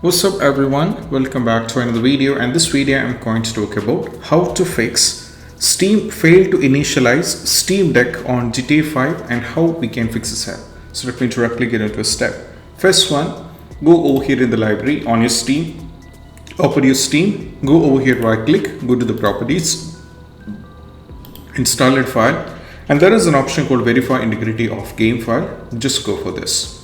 What's up everyone, welcome back to another video, and this video I'm going to talk about how to fix Steam failed to initialize SteamDeck on GTA 5 and how we can fix this here. So let me directly get into a step. First one, go over here in the library on your Steam, open your Steam, go over here, right click, go to the properties, install it file, and there is an option called verify integrity of game file. Just go for this.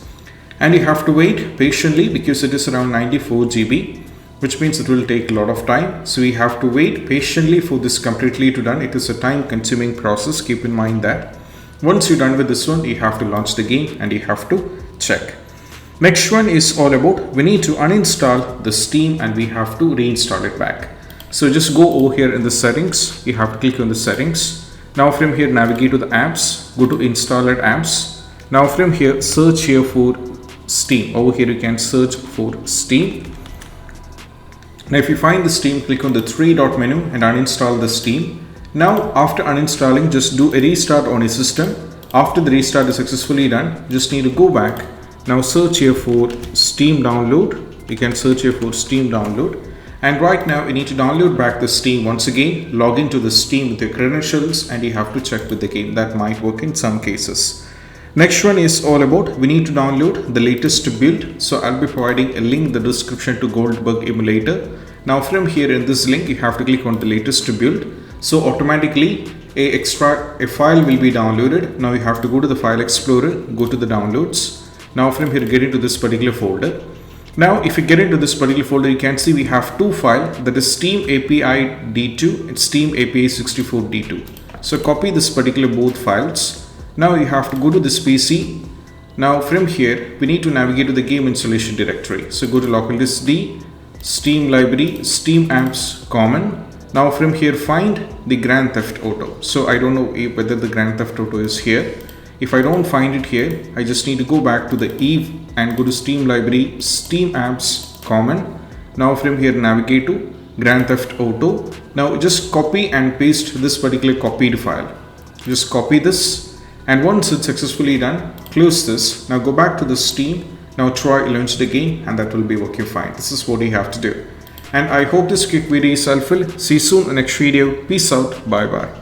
And you have to wait patiently because it is around 94 GB, which means it will take a lot of time. So we have to wait patiently for this completely to done. It is a time consuming process. Keep in mind that once you're done with this one, you have to launch the game and you have to check. Next one is all about we need to uninstall the Steam and we have to reinstall it back. So just go over here in the settings. You have to click on the settings. Now from here, navigate to the apps, go to install at apps. Now from here, search here for Steam. Over here you can search for Steam. Now if you find the Steam, click on the three-dot menu and uninstall the Steam. Now after uninstalling, just do a restart on your system. After the restart is successfully done, just need to go back. Now search here for Steam download. You can search here for Steam download. And right now you need to download back the Steam once again. Log into the Steam with your credentials and you have to check with the game. That might work in some cases. Next one is all about we need to download the latest build. So I'll be providing a link in the description to Goldbug emulator. Now from here in this link, you have to click on the latest build. So automatically a file will be downloaded. Now you have to go to the file explorer, go to the downloads. Now from here, get into this particular folder. Now if you get into this particular folder, you can see we have two files, that is Steam API D2 and Steam API 64 D2. So copy this particular both files. Now you have to go to this PC. Now from here, we need to navigate to the game installation directory. So go to local disk D, Steam library, Steam apps common. Now from here, find the Grand Theft Auto. So I don't know whether the Grand Theft Auto is here. If I don't find it here, I just need to go back to the Eve and go to Steam library, Steam apps common. Now from here, navigate to Grand Theft Auto. Now just copy and paste this particular copied file. Just copy this. And once it's successfully done, close this. Now go back to the Steam. Now try launch the game and that will be working fine. This is what you have to do. And I hope this quick video is helpful. See you soon in the next video. Peace out. Bye bye.